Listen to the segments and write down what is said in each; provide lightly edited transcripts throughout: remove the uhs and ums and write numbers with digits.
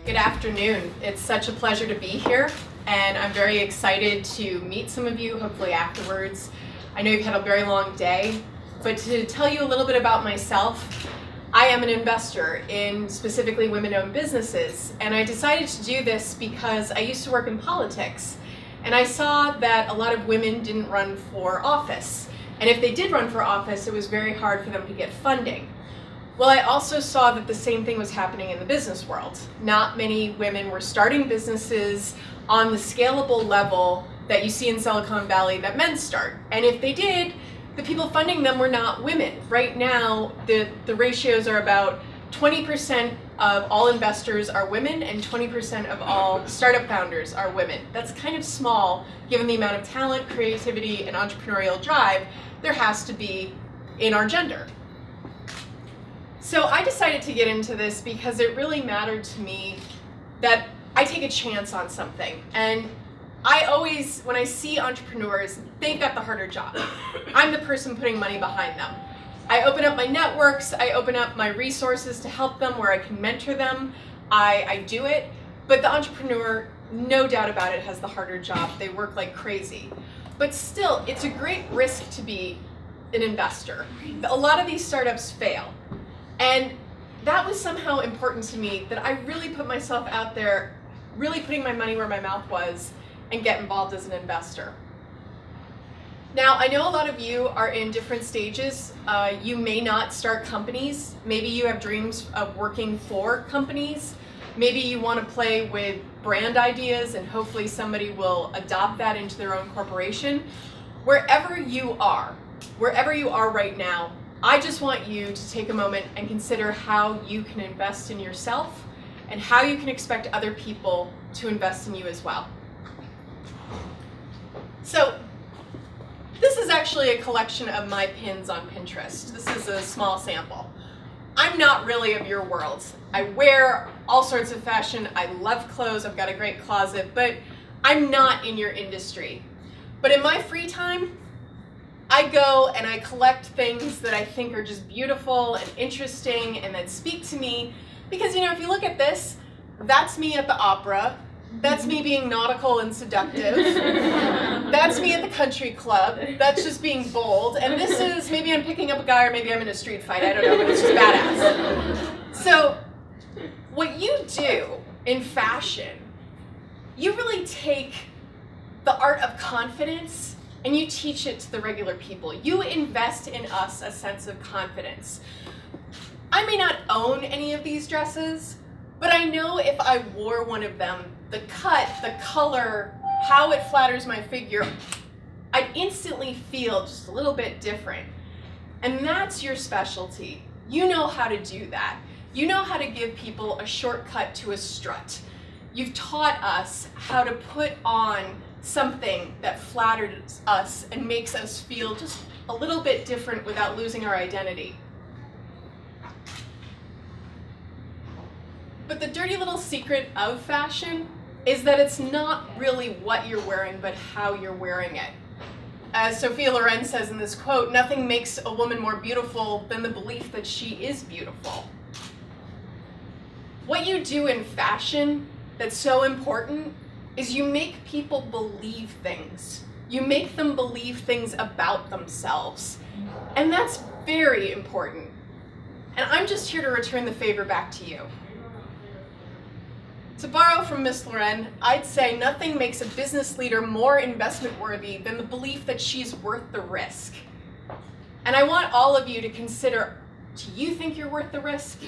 Good afternoon. It's such a pleasure to be here, and I'm very excited to meet some of you, hopefully afterwards. I know you've had a very long day, but to tell you a little bit about myself, I am an investor in specifically women-owned businesses, and I decided to do this because I used to work in politics, and I saw that a lot of women didn't run for office. And if they did run for office, it was very hard for them to get funding. Well, I also saw that the same thing was happening in the business world. Not many women were starting businesses on the scalable level that you see in Silicon Valley that men start. And if they did, the people funding them were not women. Right now, the ratios are about 20% of all investors are women and 20% of all startup founders are women. That's kind of small given the amount of talent, creativity, and entrepreneurial drive there has to be in our gender. So I decided to get into this because it really mattered to me that I take a chance on something. And I always, when I see entrepreneurs, they've got the harder job. I'm the person putting money behind them. I open up my networks, I open up my resources to help them where I can mentor them. I do it, but the entrepreneur, no doubt about it, has the harder job. They work like crazy. But still, it's a great risk to be an investor. A lot of these startups fail. And that was somehow important to me, that I really put myself out there, really putting my money where my mouth was, and get involved as an investor. Now, I know a lot of you are in different stages. You may not start companies. Maybe you have dreams of working for companies. Maybe you want to play with brand ideas and hopefully somebody will adopt that into their own corporation. Wherever you are right now, I just want you to take a moment and consider how you can invest in yourself and how you can expect other people to invest in you as well. So this is actually a collection of my pins on Pinterest. This is a small sample. I'm not really of your world. I wear all sorts of fashion. I love clothes. I've got a great closet, but I'm not in your industry. But in my free time, I go and I collect things that I think are just beautiful and interesting and that speak to me. Because, you know, if you look at this, that's me at the opera. That's me being nautical and seductive. That's me at the country club. That's just being bold. And this is, maybe I'm picking up a guy or maybe I'm in a street fight. I don't know, but it's just badass. So what you do in fashion, you really take the art of confidence and you teach it to the regular people. You invest in us a sense of confidence. I may not own any of these dresses, but I know if I wore one of them, the cut, the color, how it flatters my figure, I'd instantly feel just a little bit different. And that's your specialty. You know how to do that. You know how to give people a shortcut to a strut. You've taught us how to put on something that flatters us and makes us feel just a little bit different without losing our identity. But the dirty little secret of fashion is that it's not really what you're wearing, but how you're wearing it. As Sophia Loren says in this quote, nothing makes a woman more beautiful than the belief that she is beautiful. What you do in fashion that's so important is you make people believe things. You make them believe things about themselves. And that's very important. And I'm just here to return the favor back to you. To borrow from Miss Loren, I'd say nothing makes a business leader more investment worthy than the belief that she's worth the risk. And I want all of you to consider, do you think you're worth the risk?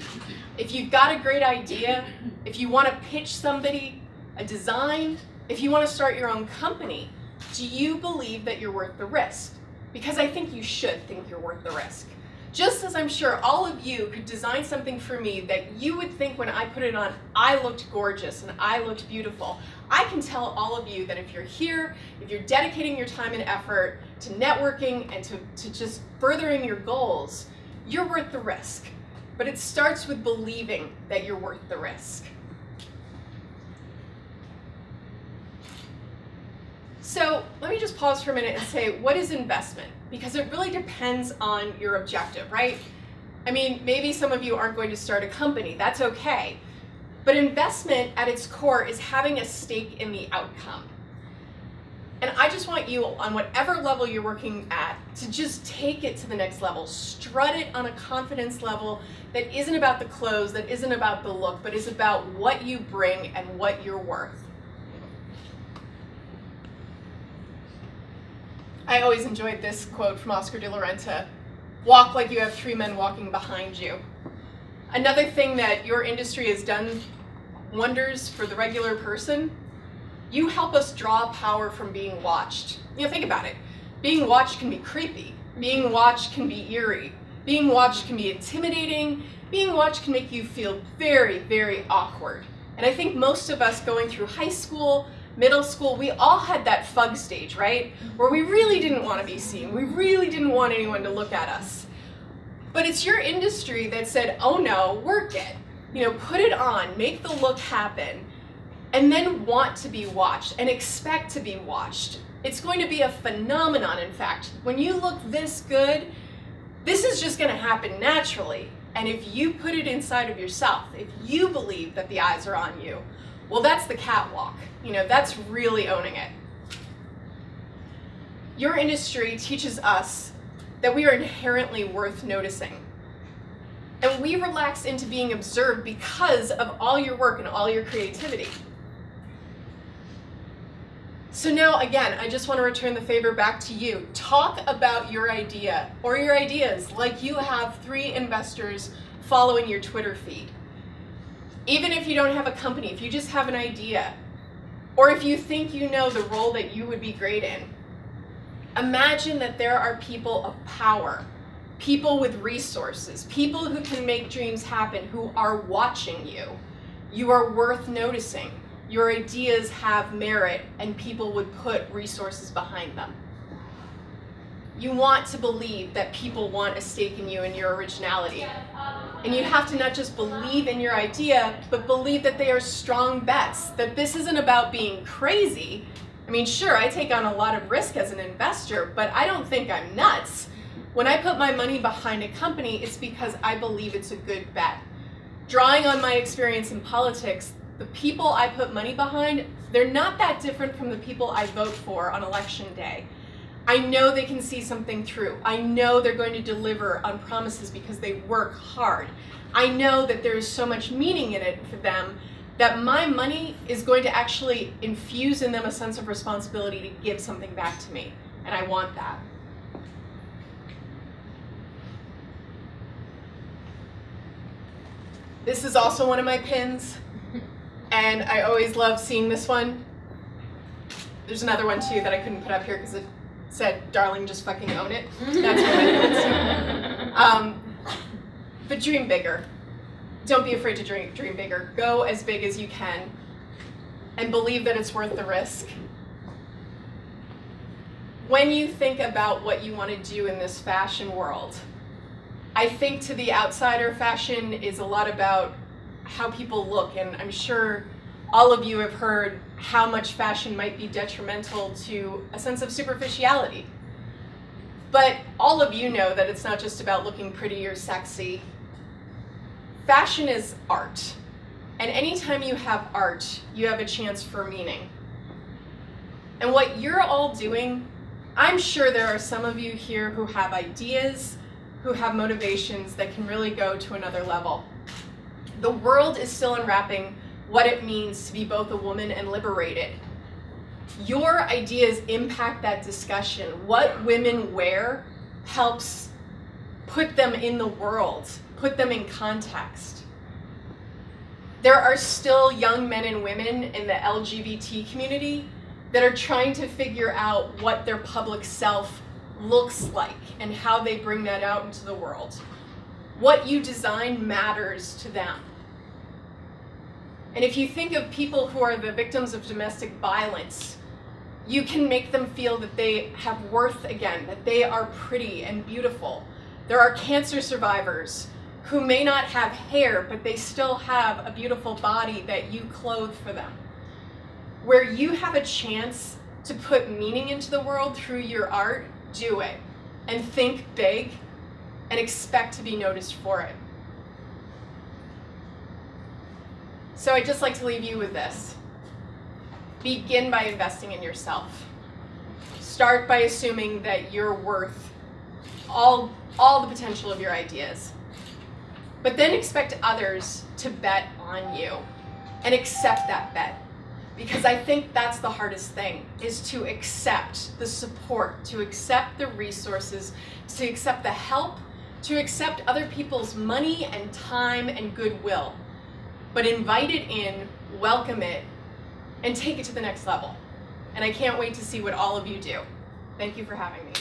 If you've got a great idea, if you want to pitch somebody a design, if you want to start your own company, do you believe that you're worth the risk? Because I think you should think you're worth the risk. Just as I'm sure all of you could design something for me that you would think when I put it on, I looked gorgeous and I looked beautiful. I can tell all of you that if you're here, if you're dedicating your time and effort to networking and to just furthering your goals, you're worth the risk. But it starts with believing that you're worth the risk. So let me just pause for a minute and say, what is investment? Because it really depends on your objective, right? I mean, maybe some of you aren't going to start a company. That's okay. But investment at its core is having a stake in the outcome. And I just want you, on whatever level you're working at, to just take it to the next level. Strut it on a confidence level that isn't about the clothes, that isn't about the look, but is about what you bring and what you're worth. I always enjoyed this quote from Oscar de la Renta: walk like you have 3 men walking behind you. Another thing that your industry has done wonders for the regular person, you help us draw power from being watched. You know, think about it. Being watched can be creepy. Being watched can be eerie. Being watched can be intimidating. Being watched can make you feel very, very awkward. And I think most of us going through high school, middle school, we all had that fug stage, right? Where we really didn't want to be seen. We really didn't want anyone to look at us. But it's your industry that said, oh no, work it. You know, put it on, make the look happen, and then want to be watched and expect to be watched. It's going to be a phenomenon, in fact. When you look this good, this is just going to happen naturally. And if you put it inside of yourself, if you believe that the eyes are on you, well, that's the catwalk. You know, that's really owning it. Your industry teaches us that we are inherently worth noticing. And we relax into being observed because of all your work and all your creativity. So now, again, I just want to return the favor back to you. Talk about your idea or your ideas like you have 3 investors following your Twitter feed. Even if you don't have a company, if you just have an idea, or if you think you know the role that you would be great in, imagine that there are people of power, people with resources, people who can make dreams happen, who are watching you. You are worth noticing. Your ideas have merit, and people would put resources behind them. You want to believe that people want a stake in you and your originality. And you have to not just believe in your idea, but believe that they are strong bets, that this isn't about being crazy. I mean, sure, I take on a lot of risk as an investor, but I don't think I'm nuts. When I put my money behind a company, it's because I believe it's a good bet. Drawing on my experience in politics, the people I put money behind, they're not that different from the people I vote for on election day. I know they can see something through. I know they're going to deliver on promises because they work hard. I know that there is so much meaning in it for them that my money is going to actually infuse in them a sense of responsibility to give something back to me. And I want that. This is also one of my pins, and I always love seeing this one. There's another one too that I couldn't put up here because it said, "Darling, just fucking own it." That's one of my pins. But dream bigger. Don't be afraid to dream bigger. Go as big as you can, and believe that it's worth the risk. When you think about what you want to do in this fashion world, I think to the outsider, fashion is a lot about how people look, and I'm sure all of you have heard how much fashion might be detrimental to a sense of superficiality. But all of you know that it's not just about looking pretty or sexy. Fashion is art, and anytime you have art, you have a chance for meaning. And what you're all doing, I'm sure there are some of you here who have ideas, who have motivations that can really go to another level. The world is still unwrapping what it means to be both a woman and liberated. Your ideas impact that discussion. What women wear helps put them in the world, put them in context. There are still young men and women in the LGBT community that are trying to figure out what their public self looks like and how they bring that out into the world. What you design matters to them. And if you think of people who are the victims of domestic violence, you can make them feel that they have worth again, that they are pretty and beautiful. There are cancer survivors who may not have hair, but they still have a beautiful body that you clothe for them. Where you have a chance to put meaning into the world through your art, do it. And think big and expect to be noticed for it. So I'd just like to leave you with this. Begin by investing in yourself. Start by assuming that you're worth all the potential of your ideas. But then expect others to bet on you and accept that bet. Because I think that's the hardest thing, is to accept the support, to accept the resources, to accept the help, to accept other people's money and time and goodwill. But invite it in, welcome it, and take it to the next level. And I can't wait to see what all of you do. Thank you for having me.